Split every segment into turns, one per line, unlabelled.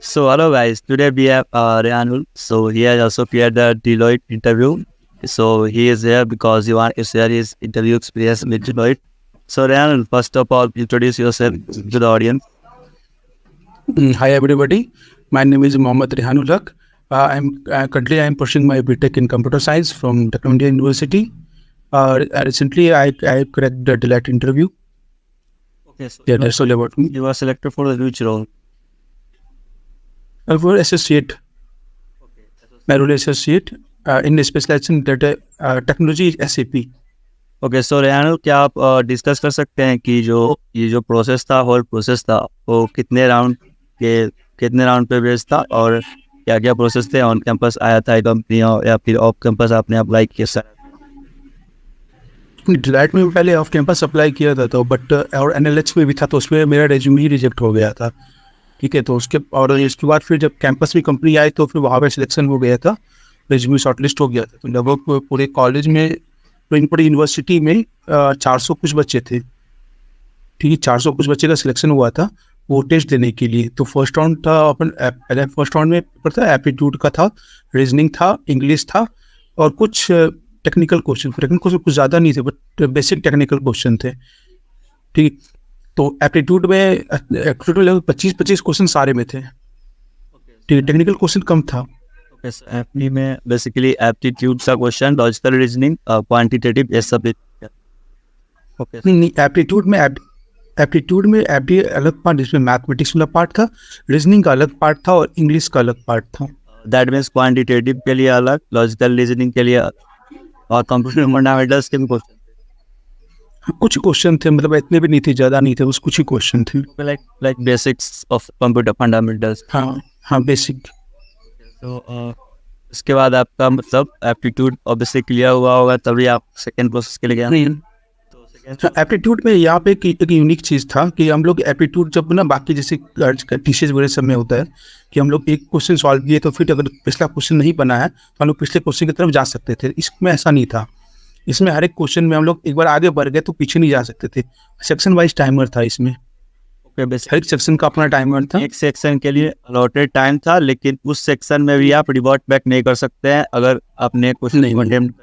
So hello guys, today we have Rehanul. So he has also cleared the Deloitte interview. So he is here because he wants to share his interview experience with Deloitte. So Rehanul, first of all, introduce yourself to the audience.
Hi everybody, my name is Mohammad Rehanul Haq. I'm pursuing my BTech in computer science from Technology University. Recently, I cracked the Deloitte interview.
Okay, so
Yeah, that's all about me.
you are selected for the which role?
For associate, my role is associate in specialization data technology SAP.
Okay so Rehanul, क्या आप discuss कर सकते हैं कि ये जो process था, whole process था, वो कितने राउंड पे बेस्ड था और क्या क्या प्रोसेस थे? ऑन कैंपस आया था कंपनियों या फिर ऑफ कैंपस आपने अप्लाई किया सर?
डिलाइट में पहले ऑफ कैंपस अप्लाई किया था तो बट और NLH में भी था तो उसमें मेरा रेज्यूमे ही रिजेक्ट हो गया था। ठीक है, तो इसके बाद फिर जब कैंपस में कंपनी आई तो फिर वहाँ पे सिलेक्शन हो गया था, रेज्यूमे शॉर्टलिस्ट हो गया था। तो लगभग पूरे कॉलेज में, पूरी यूनिवर्सिटी में 400 कुछ बच्चे थे। ठीक है, 400 कुछ बच्चे का सिलेक्शन हुआ था वो टेस्ट देने के लिए। तो फर्स्ट राउंड था पहले फर्स्ट राउंड में पेपर था, एप्टीट्यूड का था, रीजनिंग था, इंग्लिश था और कुछ टेक्निकल क्वेश्चन कुछ ज़्यादा नहीं थे बट बेसिक टेक्निकल क्वेश्चन थे। ठीक, तो एप्टीट्यूड में लगभग 25 क्वेश्चन सारे में थे। ठीक है, टेक्निकल क्वेश्चन कम था।
एप्टी में बेसिकली एप्टीट्यूड का क्वेश्चन, लॉजिकल रीजनिंग, क्वांटिटेटिव, ये सब। ओके,
नहीं, एप्टीट्यूड में एप्टी अलग पार्ट, जिसमें मैथमेटिक्स वाला पार्ट था, रीजनिंग का अलग पार्ट था और इंग्लिश का अलग पार्ट था।
दैट मीन्स क्वांटिटेटिव के लिए अलग, लॉजिकल रीजनिंग के लिए अलग, और कंप्यूटर फंडामेंटल्स के भी क्वेश्चन
कुछ क्वेश्चन थे, मतलब इतने भी नहीं थे, ज़्यादा नहीं थे, बस कुछ ही क्वेश्चन थे।
Like basics of computer fundamentals.
हाँ बेसिक।
तो इसके बाद आपका मतलब एप्टीट्यूड ऑब्वियसली क्लियर हुआ होगा, तभी आप सेकेंड प्रोसेस के लिए गए।
एप्टीट्यूड में यहाँ पे एक यूनिक चीज़ था कि हम लोग एप्टीट्यूड जब ना बाकी जैसे टीचर्स वगैरह सब में होता है कि हम लोग एक क्वेश्चन सॉल्व किए तो फिर अगर पिछला क्वेश्चन नहीं बना है तो हम लोग पिछले क्वेश्चन की तरफ जा सकते थे। इसमें ऐसा नहीं था। इसमें हर एक क्वेश्चन में हम लोग एक बार आगे बढ़ गए तो पीछे नहीं जा सकते थे। सेक्शन वाइज टाइमर था इसमें। हर एक सेक्शन का अपना टाइमर था।
एक सेक्शन के लिए अलॉटेड टाइम था, लेकिन उस सेक्शन में भी आप रिवर्ट बैक नहीं कर सकते हैं अगर आपने कुछ नहीं अटेम्प्ट।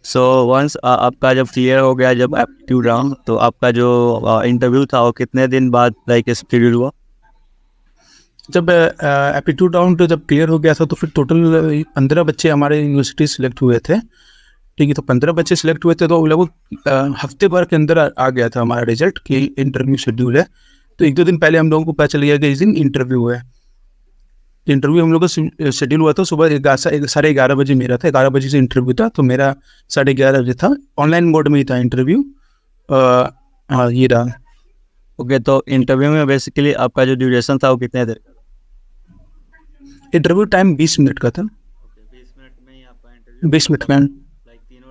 सो वंस आपका जब क्लियर हो गया, जब एप्टीट्यूड राउंड, तो आपका जो इंटरव्यू था वो कितने दिन बाद लाइक शेड्यूल हुआ?
जब एप्टीट्यूड राउंड जब क्लियर हो गया था तो फिर टोटल 15 बच्चे हमारे यूनिवर्सिटी सिलेक्ट हुए थे। ठीक है, तो 15 बच्चे सिलेक्ट हुए थे तो लगभग हफ्ते भर के अंदर आ गया था हमारा रिजल्ट कि इंटरव्यू शेड्यूल है। तो 1-2 दिन पहले हम लोगों को पता चल गया कि इस दिन इंटरव्यू है। इंटरव्यू हम लोग का शेड्यूल हुआ था सुबह 11:30 बजे मेरा था, 11 बजे से इंटरव्यू था, तो मेरा 11:30 बजे था। ऑनलाइन मोड में ही था इंटरव्यू। ये रहा।
ओके, तो इंटरव्यू में बेसिकली आपका जो ड्यूरेशन था वो कितने देर का?
इंटरव्यू टाइम 20 मिनट का था।
20 मिनट में ही आपका इंटरव्यू
20 मिनट में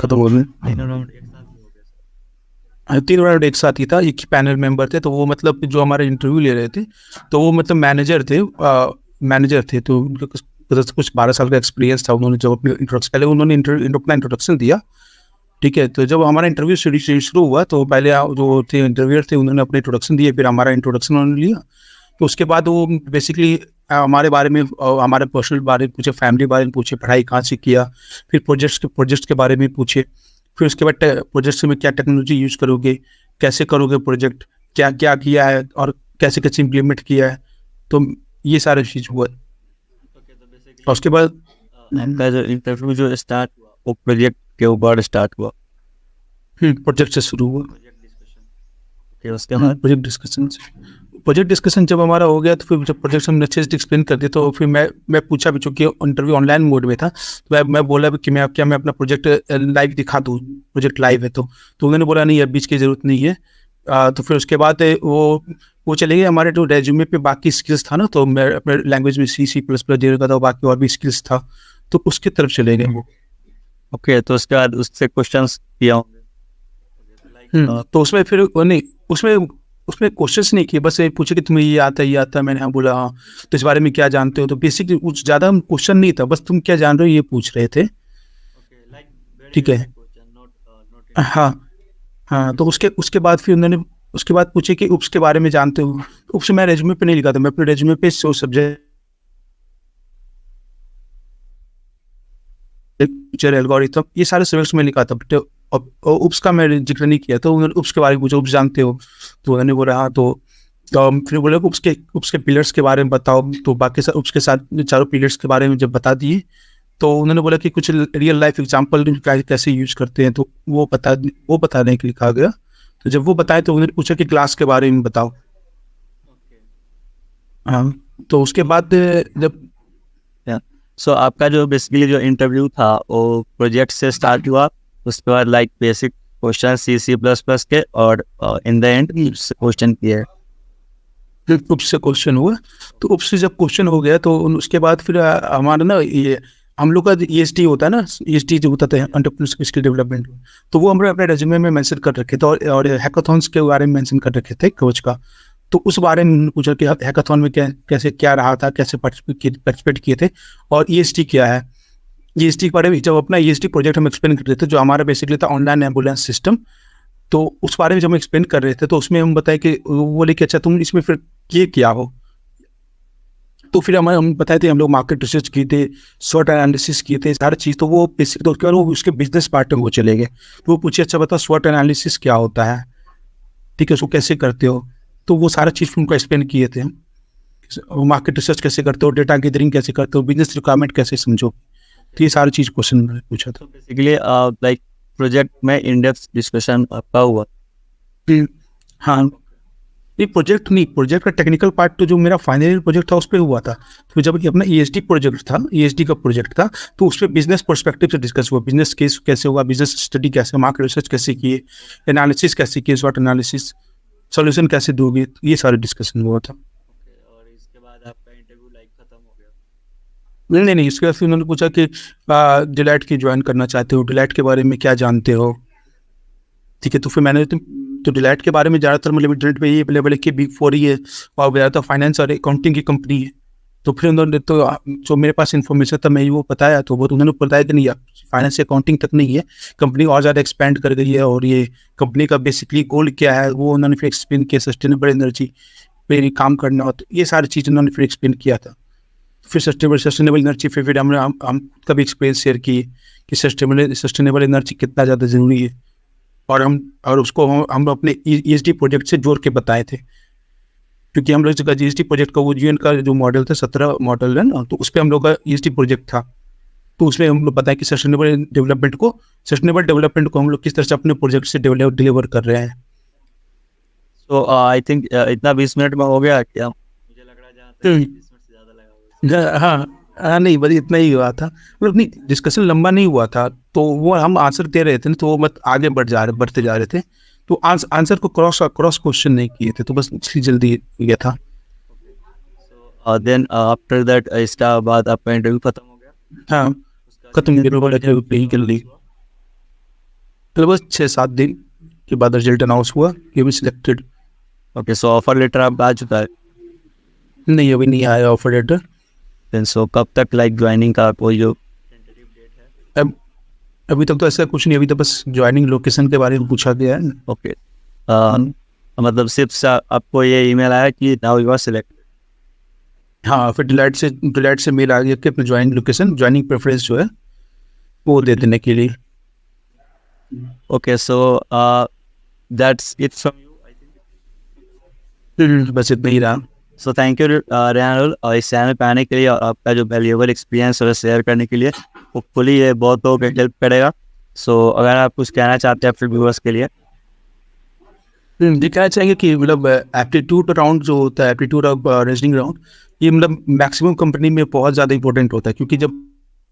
खत्म हो गया।
तीनों राउंड एक साथ ही हो गया?
3 राउंड एक साथ ही था। एक ही पैनल मेंबर थे, तो वो मतलब जो हमारे इंटरव्यू ले रहे थे तो वो मतलब मैनेजर थे तो उनका कुछ 12 साल का एक्सपीरियंस था। उन्होंने जब अपने पहले उन्होंने अपना इंट्रोडक्शन दिया। ठीक है, तो जब हमारा इंटरव्यू शुरू हुआ तो पहले जो थे इंटरव्यूअर थे उन्होंने अपने इंट्रोडक्शन दिए, फिर हमारा इंट्रोडक्शन उन्होंने लिया। तो उसके बाद वो बेसिकली हमारे बारे में, हमारे पर्सनल बारे में पूछे, फैमिली बारे में पूछे, पढ़ाई कहाँ से किया, फिर प्रोजेक्ट्स के बारे में पूछे, फिर उसके बाद प्रोजेक्ट्स में क्या टेक्नोलॉजी यूज़ करोगे, कैसे करोगे प्रोजेक्ट, क्या क्या किया है और कैसे कैसे इम्प्लीमेंट किया है। तो ये सारे चीज़ हुआ। और उसके बाद
आपका जो इंटरव्यू जो स्टार्ट हुआ वो प्रोजेक्ट के ऊपर स्टार्ट हुआ?
प्रोजेक्ट से शुरू हुआ।
फिर उसके बाद
प्रोजेक्ट डिस्कशन जब हमारा हो गया तो फिर जब प्रोजेक्ट हमने अच्छे से एक्सप्लेन कर दिया तो फिर मैं पूछा भी, चूँकि इंटरव्यू ऑनलाइन मोड में था, तो मैं बोला कि मैं अपना प्रोजेक्ट लाइव दिखा दूँ, प्रोजेक्ट लाइव है। तो उन्होंने बोला नहीं, अब बीच की ज़रूरत नहीं है। तो फिर उसके बाद वो चले गए। हमारे जो रेज्यूमे पे बाकी स्किल्स था ना, तो मैं अपने लैंग्वेज में C++ दे रखा था, बाकी और भी स्किल्स था, तो उसकी तरफ चले गए वो।
ओके, तो उसके बाद उससे क्वेश्चंस किया होंगे।
तो उसमें फिर नहीं, उसमें क्वेश्चंस नहीं किए, बस ये पूछे कि तुम्हें ये आता है। मैंने हाँ बोला हाँ। तो इस बारे में क्या जानते हो? तो बेसिकली कुछ ज़्यादा क्वेश्चन नहीं था, बस तुम क्या जान रहे हो ये पूछ रहे थे। ठीक है, हाँ। तो उसके बाद फिर उन्होंने उसके बाद पूछे कि उप्स के बारे में जानते हो, तो उप्स मैं रेज्यूमे पे नहीं लिखा था, मैं अपने रेज्यूमे पे सब्जेक्ट फीचर एल्गोरिथम ये सारे सब्जेक्ट्स में लिखा था, बट उप्स का मैं जिक्र नहीं किया। तो उन्होंने उप्स के बारे में पूछा, उप्स जानते हो, तो उन्होंने बोला हाँ। तो फिर बोले उप्स के पिलर्स के बारे में बताओ, तो बाकी उप्स के साथ चारों पिलर्स के बारे में जब बता दिए, तो उन्होंने बोला कि कुछ रियल लाइफ एग्जांपल कैसे यूज करते हैं, तो वो बताने के लिए कहा गया। तो जब वो बताए तो उन्होंने पूछा कि क्लास के बारे में बताओ। हाँ, तो उसके बाद जब
सो आपका जो बेसिकली जो इंटरव्यू था वो प्रोजेक्ट से स्टार्ट हुआ, उसके बाद लाइक बेसिक क्वेश्चन C++ के, और इन द एंड क्वेश्चन किए।
फिर उप्स से क्वेश्चन हुआ, तो उप्स से जब क्वेश्चन हो गया तो उसके बाद फिर हमारा ना ये हम लोग का EST होता है ना, EST जो होता है एंटरप्रेन्योरशिप स्किल डेवलपमेंट, तो वो हमने अपने रेज्यूमे में मेंशन कर रखे थे, और हैकाथॉन्स के बारे में मेंशन कर रखे थे कोच का। तो उस बारे में उन्होंने पूछा कि हैकाथॉन में कैसे क्या रहा था, कैसे पार्टिसिपेट किए थे, और EST क्या है। EST के बारे में जब अपना EST प्रोजेक्ट हम एक्सप्लेन कर रहे थे, जो हमारा बेसिकली था ऑनलाइन एम्बुलेंस सिस्टम, तो उस बारे में जब हम एक्सप्लेन कर रहे थे तो उसमें हम बताए कि वो बोले कि अच्छा तुम इसमें फिर ये क्या हो। तो फिर हम बताए थे हम लोग मार्केट रिसर्च किए थे, स्वॉट एनालिसिस किए थे, सारी चीज़। तो वो बेसिक, तो उसके बाद वो उसके बिजनेस पार्ट में वो चले गए। तो वो पूछे अच्छा बताओ स्वॉट एनालिसिस क्या होता है, ठीक है, उसको कैसे करते हो। तो वो सारा चीज़ उनको एक्सप्लेन किए थे, मार्केट रिसर्च कैसे करते हो, डेटा गैदरिंग कैसे करते हो, बिजनेस रिक्वायरमेंट कैसे समझो। तो ये सारी चीज़ क्वेश्चन पूछा था।
बेसिकली लाइक प्रोजेक्ट में इन डेप्थ डिस्कशन आपका हुआ।
हाँ, ये प्रोजेक्ट का टेक्निकल पार्ट तो जो मेरा फाइनल प्रोजेक्ट था उस पर हुआ था। तो जब अपना EST प्रोजेक्ट था, EST का प्रोजेक्ट था, तो उस पर बिजनेस पर्सपेक्टिव से डिस्कस हुआ, बिजनेस केस कैसे हुआ, बिजनेस स्टडी कैसे, मार्केट रिसर्च कैसे किए, एनालिसिस कैसे किए, स्वॉट एनालिसिस, सोल्यूशन कैसे दोगे, ये सारे डिस्कशन हुआ था।
और इसके बाद आपका इंटरव्यू लाइक खत्म हो गया?
नहीं, इसके बाद फिर उन्होंने पूछा कि डिलाइट की ज्वाइन करना चाहते हो, डिलाइट के बारे में क्या जानते हो, ठीक है। तो फिर मैंने तो डिलाइट के बारे में ज़्यादातर मतलब इंटरनेट पे ये अवेलेबल है कि Big 4 ही है, और ज़्यादातर फाइनेंस और अकाउंटिंग की कंपनी है। तो फिर उन्होंने तो जो मेरे पास इन्फॉर्मेशन था मैं वो बताया, तो वो उन्होंने बताया कि नहीं, फाइनेंस अकाउंटिंग तक नहीं है, कंपनी और ज़्यादा एक्सपेंड कर गई है, और ये कंपनी का बेसिकली गोल क्या है वो उन्होंने फिर एक्सप्लेन किया, सस्टेनेबल एनर्जी पे काम करना हो, तो ये सारी चीज़ उन्होंने फिर एक्सप्लेन किया था। फिर सस्टेनेबल एनर्जी फिर हम कभी एक्सपीरियंस शेयर किए कि सस्टेनेबल एनर्जी कितना ज़्यादा ज़रूरी है, और उसको हम अपने EST प्रोजेक्ट से जोड़ के बताए थे, क्योंकि हम लोग का EST प्रोजेक्ट का वो UN का जो मॉडल था 17 मॉडल है ना, तो उस पर हम लोग का EST प्रोजेक्ट था। तो उसमें हम लोग बताया कि सस्टेनेबल डेवलपमेंट को हम लोग किस तरह से अपने प्रोजेक्ट से डिलीवर कर रहे हैं।
तो आई थिंक इतना 20 मिनट में हो गया क्या? मुझे लग रहा है जहाँ तक 20 मिनट से ज़्यादा लगा होगा।
हाँ, नहीं, बस इतना ही हुआ था, मतलब नहीं, डिस्कशन लंबा नहीं हुआ था। तो वो हम आंसर दे रहे थे ना, तो वो मत आगे बढ़ते जा रहे थे, तो आंसर को क्रॉस क्वेश्चन नहीं किए थे, तो बस इसलिए जल्दी गया था।
देन आफ्टर दैट इसका बाद आपका इंटरव्यू खत्म हो गया?
हाँ, खत्म कर ली। तो बस 6-7 दिन के बाद रिजल्ट अनाउंस हुआ कि भी selected.
Okay, so offer letter आप आ चुका है?
नहीं, अभी नहीं आया ऑफर लेटर।
देन सो कब तक लाइक ज्वाइनिंग का कोई जो टेंटेटिव डेट है?
अभी तक तो ऐसा कुछ नहीं, अभी तो बस ज्वाइनिंग लोकेशन के बारे में पूछा गया है।
ओके, मतलब सिर्फ आपको ये ईमेल आया कि नाउ यू आर सिलेक्टेड?
हाँ, फिर डिलाइट से मेल आ गया कि अपनी ज्वाइनिंग प्रेफरेंस जो है वो दे देने के लिए।
Okay, so that's it from you I think.
बस इतना ही रहा।
सो थैंक यू रेहानुल, और इस चैनल पे आने के लिए और आपका जो वैल्यूएबल एक्सपीरियंस है शेयर करने के लिए। होपफुली ये बहुत लोगों को हेल्प करेगा। सो अगर आप कुछ कहना चाहते हैं अपने व्यूअर्स के लिए?
ये कहना चाहेंगे कि मतलब एप्टीट्यूड राउंड जो होता है, एप्टीट्यूड ऑफ रीजनिंग राउंड, ये मतलब मैक्सिमम कंपनी में बहुत ज़्यादा इंपॉर्टेंट होता है, क्योंकि जब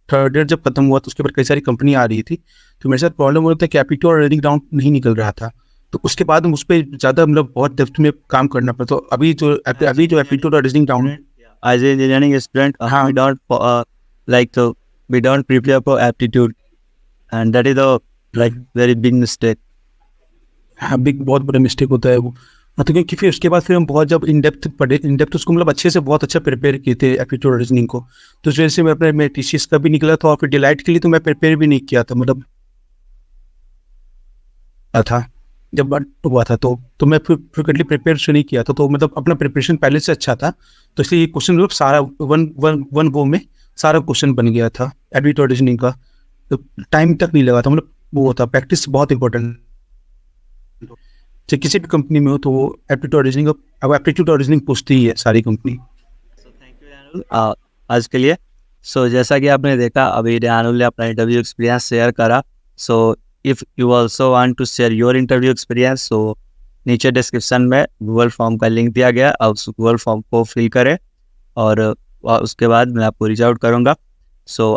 थर्ड ईयर जब खत्म हुआ तो उसके बाद कई सारी कंपनी आ रही थी, तो मेरे साथ प्रॉब्लम होता है कि एप्टीट्यूड और रीजनिंग राउंड नहीं निकल रहा था। तो उसके बाद उस पर ज़्यादा मतलब बहुत डेप्थ में काम करना पड़ा। तो अभी जो एप्टीट्यूड और reasoning round,
as a engineering student,
हाँ,
we don't prepare for aptitude, and that is a like very big mistake.
हाँ, बहुत बड़ा मिस्टेक होता है वो। मतलब क्योंकि फिर उसके बाद फिर हम बहुत जब इन डेप्थ उसको मतलब अच्छे से बहुत अच्छा प्रिपेयर किए थे एप्टीट्यूड रीजनिंग को। तो इस वजह से मैं TCS का भी निकला था, और फिर डिलाइट के लिए तो मैं प्रिपेयर भी नहीं किया था, मतलब था जब बट हुआ था तो मैं फ्रिक्वेंटली प्रिपेयर से नहीं किया था, तो मतलब अपना प्रिपरेशन पहले से अच्छा था, तो इसलिए ये क्वेश्चन मतलब सारा वन गो में सारा क्वेश्चन बन गया था एडबिट और रीजनिंग का। तो टाइम तक नहीं लगा था, मतलब वो होता प्रैक्टिस बहुत इंपॉर्टेंट। चाहे किसी भी कंपनी में हो तो वो एप्टीट्यूड और रीजनिंग, अब एप्टीट्यूड और रीजनिंग पूछती ही है सारी कंपनी।
आज के लिए जैसा कि आपने देखा अभी रेहानुल ने अपना इंटरव्यू एक्सपीरियंस शेयर करा। If you also want to share your interview experience, नीचे डिस्क्रिप्शन में गूगल फॉर्म का लिंक दिया गया, आप उस गूगल फॉर्म को फिल करें और उसके बाद मैं आपको रीच आउट करूँगा।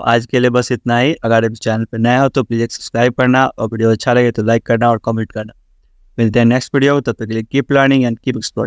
आज के लिए बस इतना ही। अगर आप चैनल पर नया हो तो प्लीज़ सब्सक्राइब करना, और वीडियो अच्छा लगे तो लाइक करना और कमेंट करना। मिलते हैं नेक्स्ट वीडियो, तब तक के लिए keep learning and keep exploring.